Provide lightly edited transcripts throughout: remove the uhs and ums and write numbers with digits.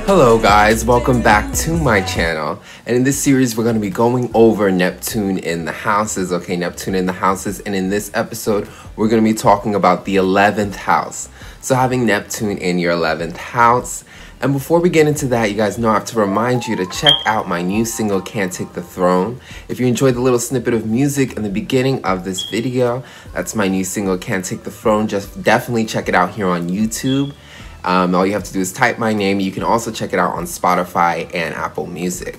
Hello guys, welcome back to my channel, and in this series we're going to be going over Neptune in the houses, okay, Neptune in the houses, and in this episode we're going to be talking about the 11th house. So having Neptune in your 11th house. And before we get into that, you guys know I have to remind you to check out my new single, Can't Take the Throne. If you enjoyed the little snippet of music in the beginning of this video, that's my new single, Can't Take the Throne. Just definitely check it out here on YouTube. All you have to do is type my name. You can also check it out on Spotify and Apple Music.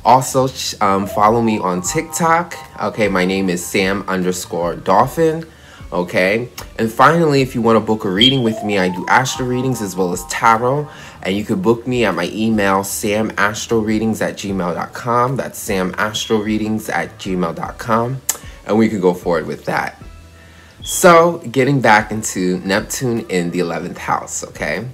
Also, follow me on TikTok. Okay, my name is Sam_Dolphin. Okay, and finally, if you want to book a reading with me, I do astro readings as well as tarot, and you can book me at my email, samastroreadings@gmail.com. That's samastroreadings@gmail.com, and we can go forward with that. So, getting back into Neptune in the 11th house, okay?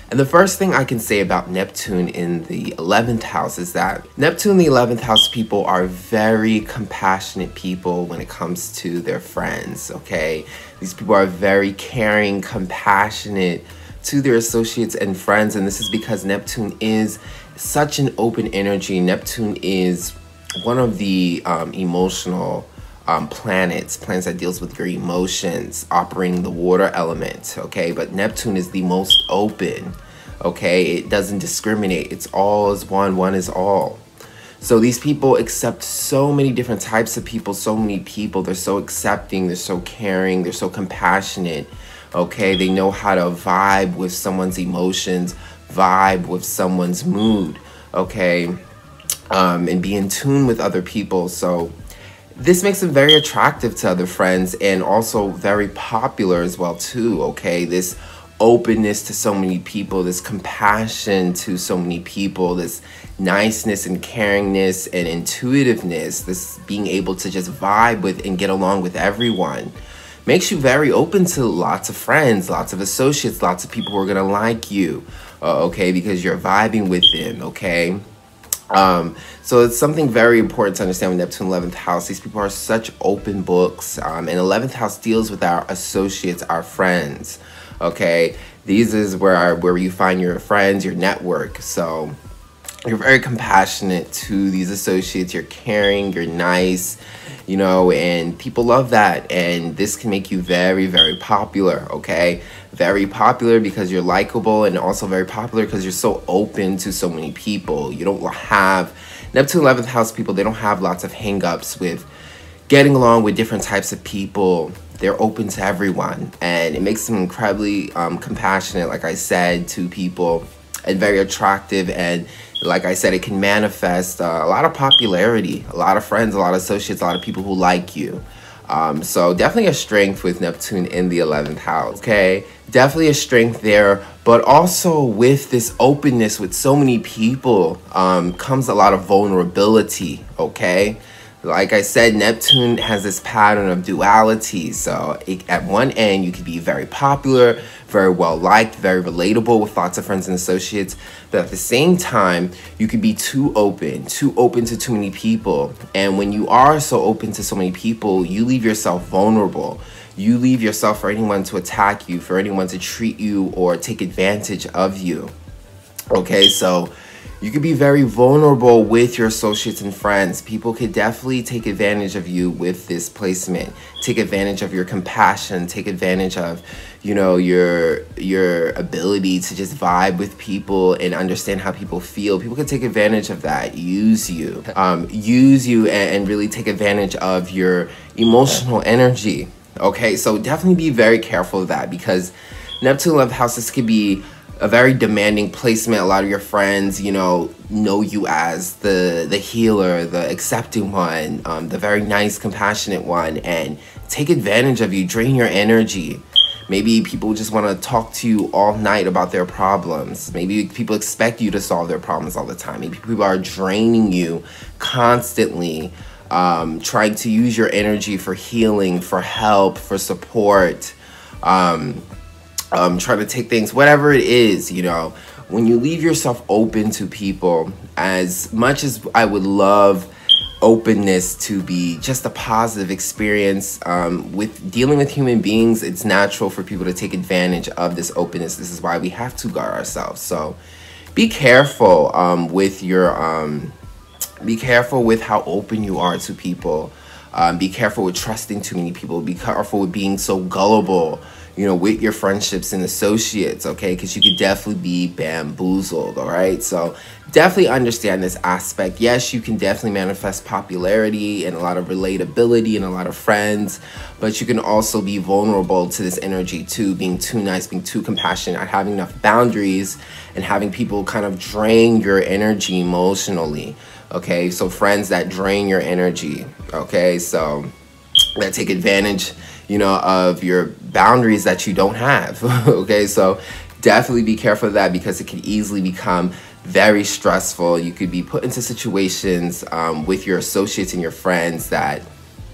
And the first thing I can say about Neptune in the 11th house is that Neptune in the 11th house people are very compassionate people when it comes to their friends, okay? These people are very caring, compassionate to their associates and friends, and this is because Neptune is such an open energy. Neptune is one of the emotional planets that deals with your emotions, operating the water element, okay? But Neptune is the most open, okay? It doesn't discriminate. It's all is one, one is all. So these people accept so many different types of people, so many people. They're so accepting, they're so caring, they're so compassionate, okay? They know how to vibe with someone's emotions, vibe with someone's mood, okay? And be in tune with other people. So this makes them very attractive to other friends and also very popular as well too, okay? This openness to so many people, this compassion to so many people, this niceness and caringness and intuitiveness, this being able to just vibe with and get along with everyone makes you very open to lots of friends, lots of associates, lots of people who are gonna like you, okay? Because you're vibing with them, okay? So it's something very important to understand with Neptune 11th house. These people are such open books, and 11th house deals with our associates, our friends, okay? These is where you find your friends, your network. So you're very compassionate to these associates, you're caring, you're nice, you know, and people love that, and this can make you very, very popular, okay? Very popular because you're likable, and also very popular because you're so open to so many people. You don't have Neptune 11th house people, they don't have lots of hang-ups with getting along with different types of people. They're open to everyone, and it makes them incredibly compassionate, like I said, to people, and very attractive. And like I said, it can manifest a lot of popularity, a lot of friends, a lot of associates, a lot of people who like you. So definitely a strength with Neptune in the 11th house, okay? Definitely a strength there, but also with this openness with so many people comes a lot of vulnerability, okay? Like I said, Neptune has this pattern of duality. So at one end, you could be very popular, very well liked, very relatable with lots of friends and associates. But at the same time, you could be too open to too many people. And when you are so open to so many people, you leave yourself vulnerable. You leave yourself for anyone to attack you, for anyone to treat you or take advantage of you. Okay, so you could be very vulnerable with your associates and friends. People could definitely take advantage of you with this placement. Take advantage of your compassion. Take advantage of, you know, your ability to just vibe with people and understand how people feel. People could take advantage of that. Use you and really take advantage of your emotional energy. Okay, so definitely be very careful of that, because Neptune 11th house, this could be a very demanding placement. A lot of your friends, you know you as the healer, the accepting one, the very nice, compassionate one, and take advantage of you, drain your energy. Maybe people just want to talk to you all night about their problems. Maybe people expect you to solve their problems all the time. Maybe people are draining you constantly, trying to use your energy for healing, for help, for support, trying to take things, whatever it is, you know. When you leave yourself open to people, as much as I would love openness to be just a positive experience, with dealing with human beings, it's natural for people to take advantage of this openness. This is why we have to guard ourselves. So be careful with your be careful with how open you are to people. Be careful with trusting too many people. Be careful with being so gullible, you know, with your friendships and associates, okay? Because you could definitely be bamboozled, all right? So definitely understand this aspect. Yes, you can definitely manifest popularity and a lot of relatability and a lot of friends, but you can also be vulnerable to this energy too, being too nice, being too compassionate, not having enough boundaries, and having people kind of drain your energy emotionally, okay? So friends that drain your energy, okay? So that take advantage, you know, of your boundaries that you don't have, okay? So definitely be careful of that, because it could easily become very stressful. You could be put into situations with your associates and your friends that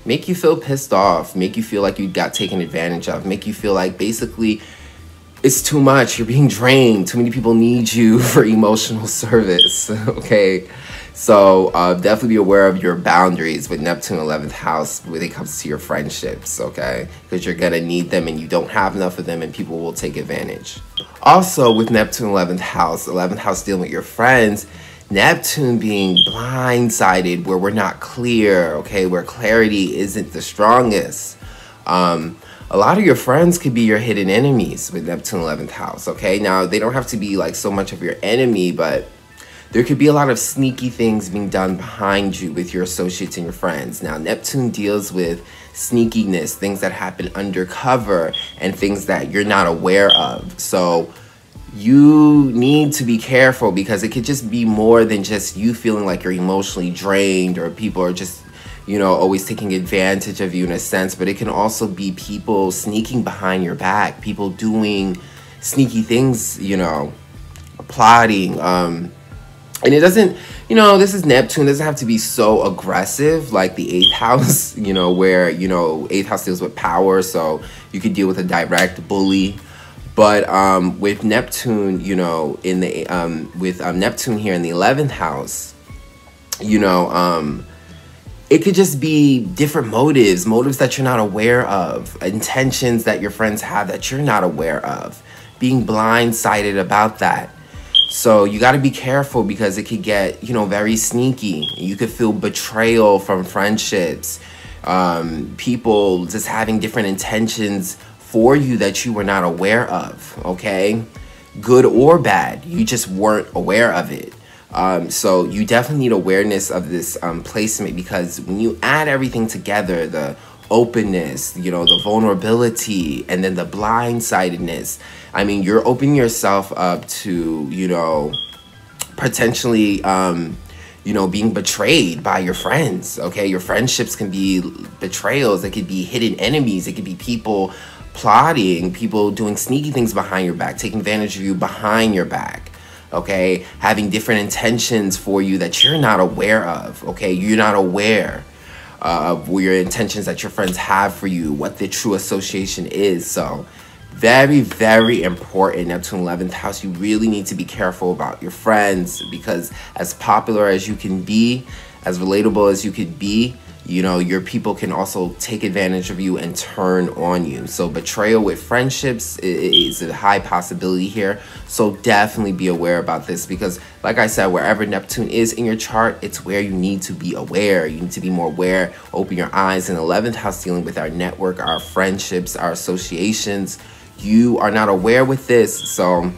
make you feel pissed off, make you feel like you got taken advantage of, make you feel like basically it's too much, you're being drained, too many people need you for emotional service, okay? So definitely be aware of your boundaries with Neptune 11th house when it comes to your friendships, okay? Because you're going to need them and you don't have enough of them and people will take advantage. Also with Neptune 11th house dealing with your friends, Neptune being blindsided where we're not clear, okay? Where clarity isn't the strongest. A lot of your friends could be your hidden enemies with Neptune 11th house, okay? Now, they don't have to be like so much of your enemy, but there could be a lot of sneaky things being done behind you with your associates and your friends. Now, Neptune deals with sneakiness, things that happen undercover, and things that you're not aware of. So you need to be careful, because it could just be more than just you feeling like you're emotionally drained, or people are just, you know, always taking advantage of you in a sense. But it can also be people sneaking behind your back, people doing sneaky things, you know, plotting, and it doesn't, you know, this is Neptune, it doesn't have to be so aggressive like the 8th house, you know, where, you know, 8th house deals with power, so you could deal with a direct bully. But with Neptune, you know, in the Neptune here in the 11th house, you know, it could just be different motives that you're not aware of, intentions that your friends have that you're not aware of, being blindsided about that. So you got to be careful, because it could get, you know, very sneaky. You could feel betrayal from friendships, people just having different intentions for you that you were not aware of, okay? Good or bad, you just weren't aware of it. So you definitely need awareness of this placement, because when you add everything together, the openness, you know, the vulnerability, and then the blindsidedness, I mean, you're opening yourself up to, you know, potentially, you know, being betrayed by your friends, okay? Your friendships can be betrayals. It could be hidden enemies. It could be people plotting, people doing sneaky things behind your back, taking advantage of you behind your back, okay? Having different intentions for you that you're not aware of, okay? You're not aware of your intentions that your friends have for you, what the true association is. So very, very important, Neptune 11th house. You really need to be careful about your friends, because as popular as you can be, as relatable as you could be, you know, your people can also take advantage of you and turn on you. So betrayal with friendships is a high possibility here. So definitely be aware about this, because like I said, wherever Neptune is in your chart, it's where you need to be aware. You need to be more aware, open your eyes. In 11th house, dealing with our network, our friendships, our associations. You are not aware with this, so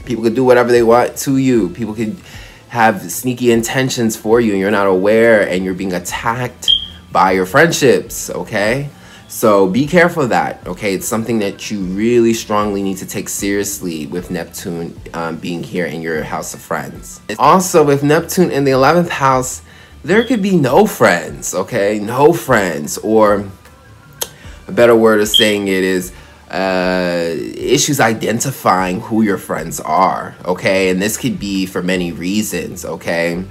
people could do whatever they want to you. People could have sneaky intentions for you, and you're not aware, and you're being attacked by your friendships, okay? So be careful of that, okay? It's something that you really strongly need to take seriously with Neptune being here in your house of friends. Also, with Neptune in the 11th house, there could be no friends, okay? No friends, or a better word of saying it is issues identifying who your friends are, okay? And this could be for many reasons, okay?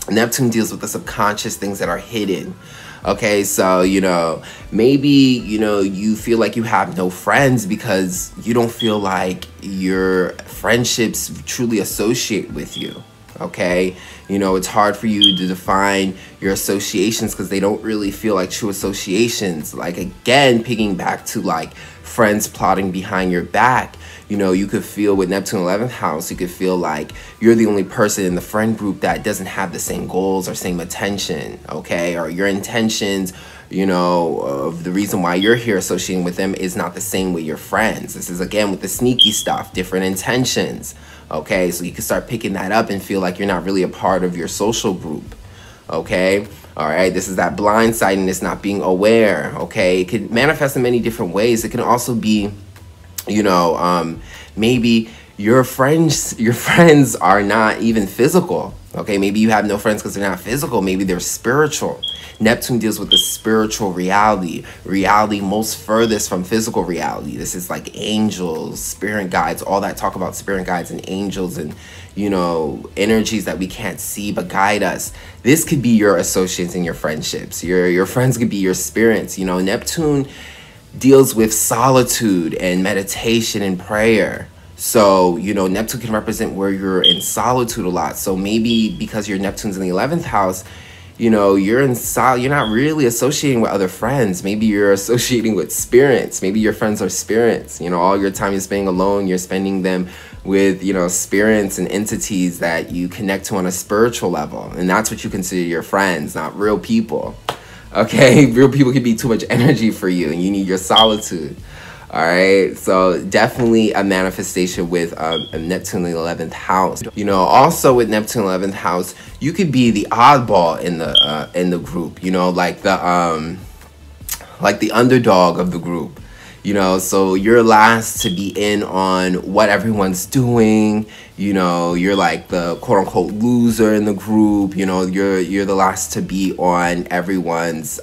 Neptune deals with the subconscious, things that are hidden. Okay, so, you know, maybe, you know, you feel like you have no friends because you don't feel like your friendships truly associate with you, okay? You know, it's hard for you to define your associations because they don't really feel like true associations. Like, again, picking back to like friends plotting behind your back. You know, you could feel with Neptune 11th house, you could feel like you're the only person in the friend group that doesn't have the same goals or same attention, okay? Or your intentions, you know, of the reason why you're here associating with them is not the same with your friends. This is, again, with the sneaky stuff, different intentions, okay? So you can start picking that up and feel like you're not really a part of your social group, okay? All right, this is that blindsidedness, not being aware, okay? It could manifest in many different ways. It can also be, you know, maybe your friends are not even physical, okay? Maybe you have no friends because they're not physical. Maybe they're spiritual. Neptune deals with the spiritual reality most furthest from physical reality. This is like angels, spirit guides, all that talk about spirit guides and angels and, you know, energies that we can't see but guide us. This could be your associates and your friendships. Your friends could be your spirits. You know, Neptune deals with solitude and meditation and prayer. So, you know, Neptune can represent where you're in solitude a lot. So maybe because your Neptune's in the 11th house, you know, you're not really associating with other friends. Maybe you're associating with spirits. Maybe your friends are spirits. You know, all your time you're spending alone, you're spending them with, you know, spirits and entities that you connect to on a spiritual level. And that's what you consider your friends, not real people. Okay, real people can be too much energy for you and you need your solitude. All right, so definitely a manifestation with a Neptune in the 11th house. You know, also with Neptune 11th house, you could be the oddball in the group. You know, like the underdog of the group. You know, so you're last to be in on what everyone's doing. You know, you're like the quote unquote loser in the group. You know, you're the last to be on everyone's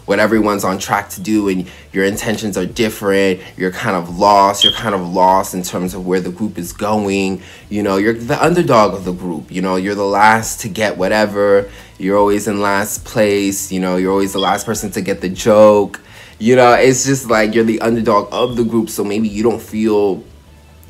what everyone's on track to do, and your intentions are different. You're kind of lost in terms of where the group is going. You know, you're the underdog of the group. You know, you're the last to get whatever. You're always in last place. You know, you're always the last person to get the joke. You know, it's just like you're the underdog of the group, so maybe you don't feel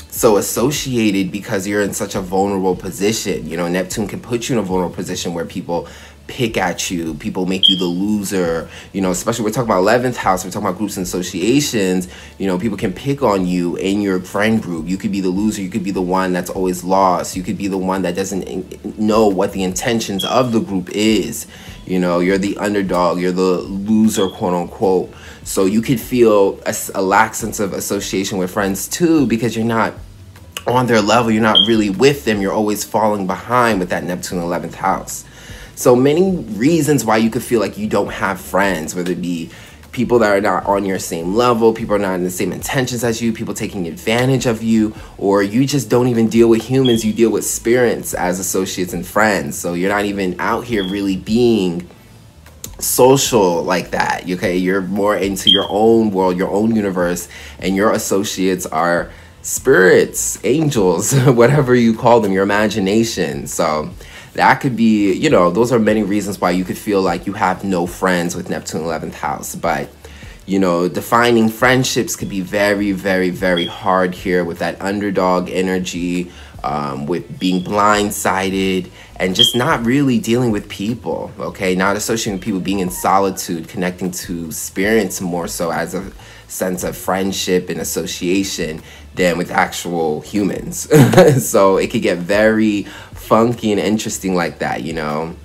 so associated because you're in such a vulnerable position. You know, Neptune can put you in a vulnerable position where people pick at you, people make you the loser. You know, especially we're talking about 11th house, we're talking about groups and associations. You know, people can pick on you in your friend group. You could be the loser, you could be the one that's always lost, you could be the one that doesn't know what the intentions of the group is. You know, you're the underdog, you're the loser, quote unquote. So you could feel a lack sense of association with friends too, because you're not on their level, you're not really with them, you're always falling behind with that Neptune 11th house. So many reasons why you could feel like you don't have friends, whether it be people that are not on your same level, people are not in the same intentions as you, people taking advantage of you, or you just don't even deal with humans, you deal with spirits as associates and friends. So you're not even out here really being social like that, okay? You're more into your own world, your own universe, and your associates are spirits, angels, whatever you call them, your imagination. So that could be, you know, those are many reasons why you could feel like you have no friends with Neptune 11th house. But, you know, defining friendships could be very, very, very hard here with that underdog energy, with being blindsided and just not really dealing with people, okay? Not associating with people, being in solitude, connecting to spirits more so as a sense of friendship and association than with actual humans. So it could get very funky and interesting like that, you know,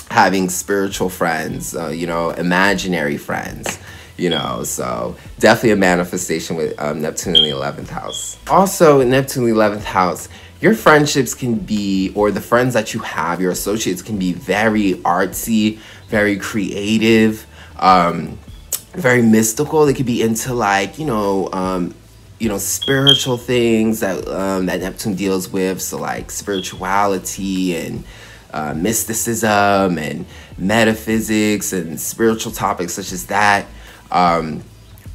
having spiritual friends, you know, imaginary friends, you know. So definitely a manifestation with Neptune in the 11th house. Also, Neptune in the 11th house, your friendships can be, or the friends that you have, your associates can be very artsy, very creative, very mystical. They could be into like, you know, spiritual things that that Neptune deals with. So like spirituality and mysticism and metaphysics and spiritual topics such as that.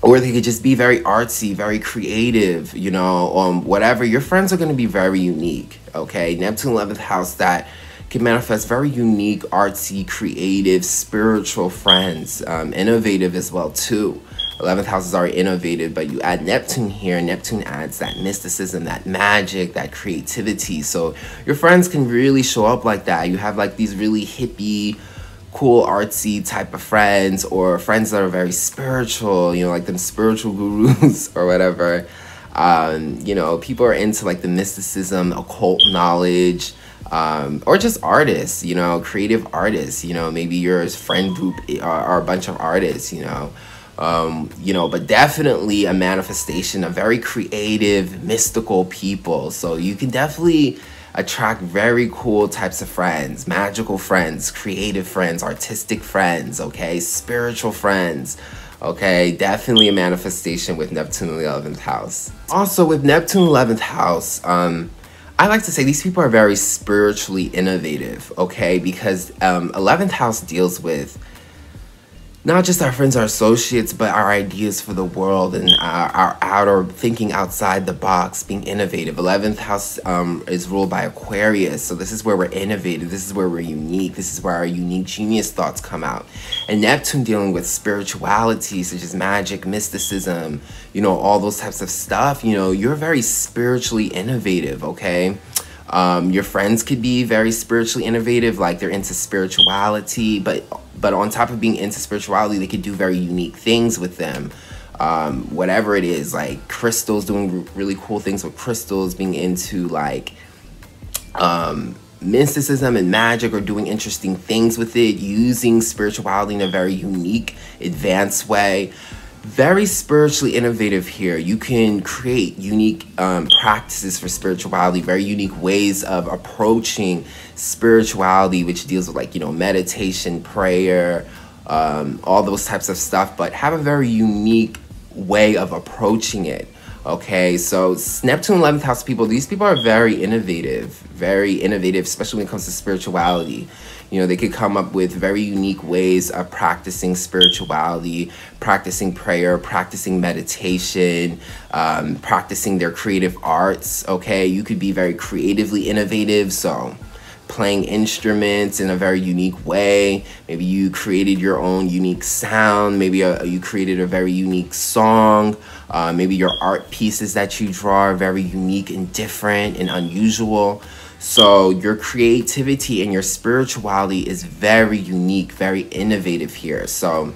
Or they could just be very artsy, very creative, you know, whatever. Your friends are going to be very unique, okay? Neptune 11th house, that can manifest very unique, artsy, creative, spiritual friends, innovative as well too. 11th houses are innovative, but you add Neptune here. Neptune adds that mysticism, that magic, that creativity. So your friends can really show up like that. You have like these really hippie, cool, artsy type of friends, or friends that are very spiritual, you know, like them spiritual gurus or whatever. You know, people are into like the mysticism, occult knowledge, or just artists, you know, creative artists. You know, maybe your friend group are a bunch of artists, you know, but definitely a manifestation of very creative, mystical people. So you can definitely attract very cool types of friends, magical friends, creative friends, artistic friends, okay, spiritual friends. Okay, definitely a manifestation with Neptune in the 11th house. Also, with Neptune 11th house, I like to say these people are very spiritually innovative, okay? Because 11th house deals with not just our friends, our associates, but our ideas for the world and our outer thinking outside the box, being innovative. 11th house is ruled by Aquarius, so this is where we're innovative. This is where we're unique. This is where our unique genius thoughts come out. And Neptune dealing with spirituality, such as magic, mysticism, you know, all those types of stuff. You know, you're very spiritually innovative, okay? Your friends could be very spiritually innovative, like they're into spirituality, but on top of being into spirituality, they could do very unique things with them. Whatever it is, like crystals, doing really cool things with crystals, being into like mysticism and magic, or doing interesting things with it, using spirituality in a very unique, advanced way. Very spiritually innovative here. You can create unique practices for spirituality, very unique ways of approaching spirituality, which deals with, like, you know, meditation, prayer, all those types of stuff, but have a very unique way of approaching it. Okay, so Neptune 11th house people, these people are very innovative, especially when it comes to spirituality. You know, they could come up with very unique ways of practicing spirituality, practicing prayer, practicing meditation, practicing their creative arts, okay? You could be very creatively innovative, so playing instruments in a very unique way. Maybe you created your own unique sound. Maybe you created a very unique song. Maybe your art pieces that you draw are very unique and different and unusual. So your creativity and your spirituality is very unique, very innovative here. So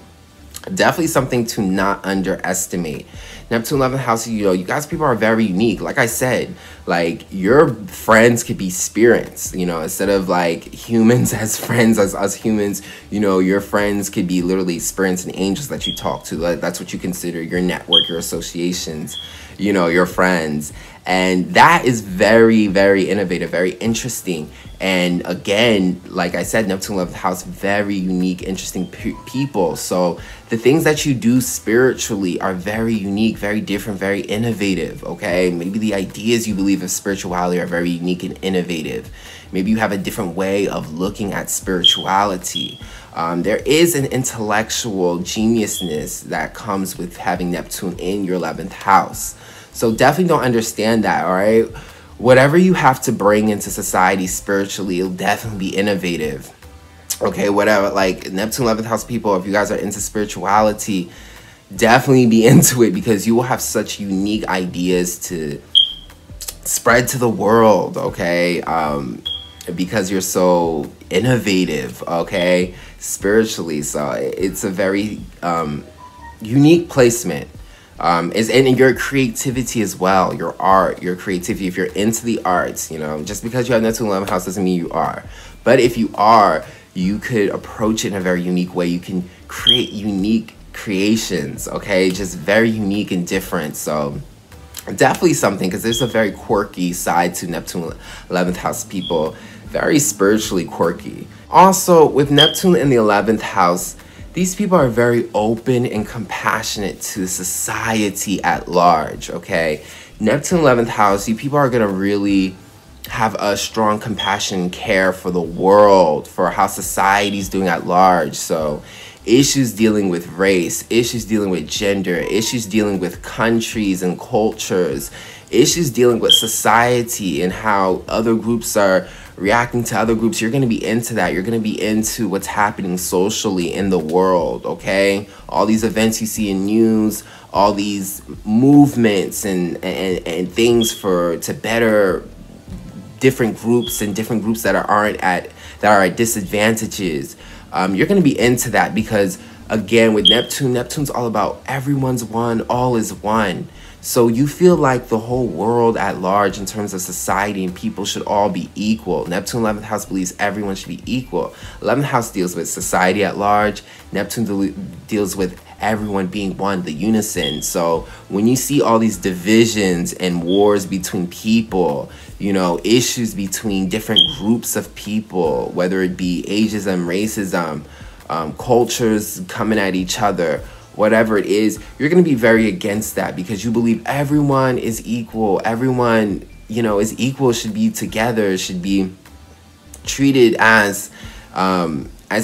definitely something to not underestimate. Neptune 11th house, you know, you guys, people are very unique. Like I said, like your friends could be spirits, you know, instead of like humans as friends, as us humans, you know, your friends could be literally spirits and angels that you talk to. That's what you consider your network, your associations, you know, your friends. And that is very, very innovative, very interesting. And again, like I said, Neptune 11th house, very unique, interesting people. So the things that you do spiritually are very unique, very different, very innovative, okay? Maybe the ideas you believe of spirituality are very unique and innovative. Maybe you have a different way of looking at spirituality. There is an intellectual geniusness that comes with having Neptune in your 11th house. So definitely don't understand that, all right? Whatever you have to bring into society spiritually, it'll definitely be innovative. Okay, whatever, like Neptune 11th house people, if you guys are into spirituality, definitely be into it, because you will have such unique ideas to spread to the world, okay? Because you're so innovative, okay, spiritually. So it's a very unique placement. And your creativity as well, your art, your creativity. If you're into the arts, you know, just because you have Neptune 11th house doesn't mean you are. But if you are, you could approach it in a very unique way. You can create unique creations, okay? Just very unique and different. So definitely something, because there's a very quirky side to Neptune 11th house people. Very spiritually quirky. Also, with Neptune in the 11th house, these people are very open and compassionate to society at large, okay? Neptune 11th house, you people are going to really have a strong compassion and care for the world, for how society's doing at large. So issues dealing with race, issues dealing with gender, issues dealing with countries and cultures, issues dealing with society and how other groups are reacting to other groups, you're going to be into that. You're going to be into what's happening socially in the world, okay? All these events you see in news, all these movements and things to better different groups and different groups that are at disadvantages. You're going to be into that because, again, with Neptune's all about everyone's one, all is one. So you feel like the whole world at large in terms of society and people should all be equal. Neptune 11th house believes everyone should be equal. 11th house deals with society at large. Neptune deals with everyone being one, the unison. So when you see all these divisions and wars between people, you know, issues between different groups of people, whether it be ageism, racism, cultures coming at each other, whatever it is, you're going to be very against that because you believe everyone is equal. Everyone, you know, is equal, should be together, should be treated as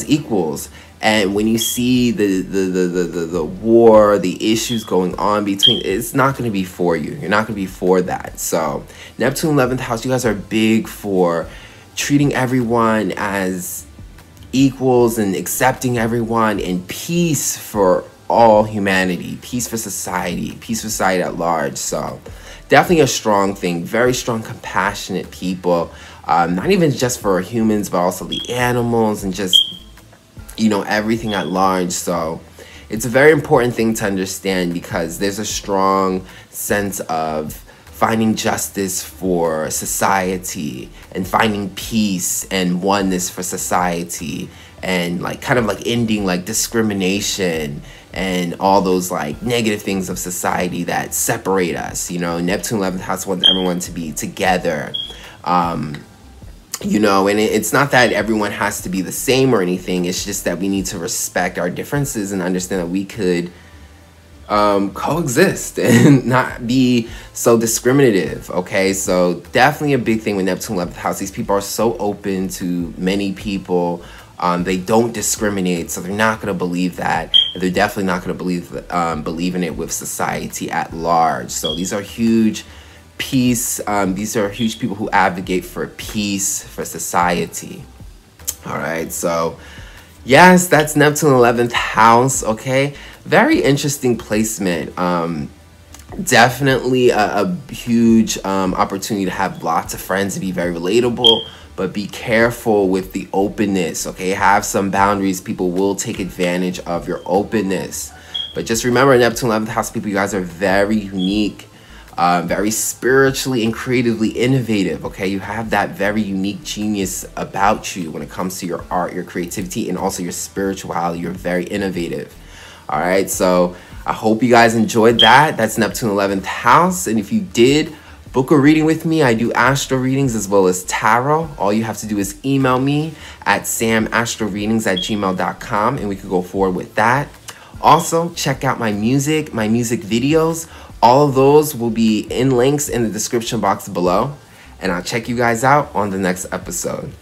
equals. And when you see the war, the issues going on between, it's not going to be for you. You're not going to be for that. So Neptune 11th house, you guys are big for treating everyone as equals and accepting everyone, and peace for all humanity, peace for society at large. So definitely a strong thing, very strong, compassionate people, not even just for humans, but also the animals and just, you know, everything at large. So it's a very important thing to understand because there's a strong sense of finding justice for society and finding peace and oneness for society, and like kind of like ending like discrimination and all those like negative things of society that separate us. You know, Neptune 11th house wants everyone to be together. You know, and it's not that everyone has to be the same or anything. It's just that we need to respect our differences and understand that we could coexist and not be so discriminative, okay? So definitely a big thing with Neptune 11th house. These people are so open to many people. They don't discriminate, so they're not going to believe that. And they're definitely not going to believe in it with society at large. So these are huge peace. These are huge people who advocate for peace for society. All right, so yes, that's Neptune 11th house, okay? Very interesting placement. Definitely a huge opportunity to have lots of friends, to be very relatable, but be careful with the openness, okay? Have some boundaries. People will take advantage of your openness. But just remember, Neptune 11th house people, you guys are very unique, very spiritually and creatively innovative, okay? You have that very unique genius about you when it comes to your art, your creativity, and also your spirituality. You're very innovative. All right, so I hope you guys enjoyed that. That's Neptune 11th house. And if you did, book a reading with me. I do astro readings as well as tarot. All you have to do is email me at samastroreadings@gmail.com and we could go forward with that. Also, check out my music videos. All of those will be in links in the description box below. And I'll check you guys out on the next episode.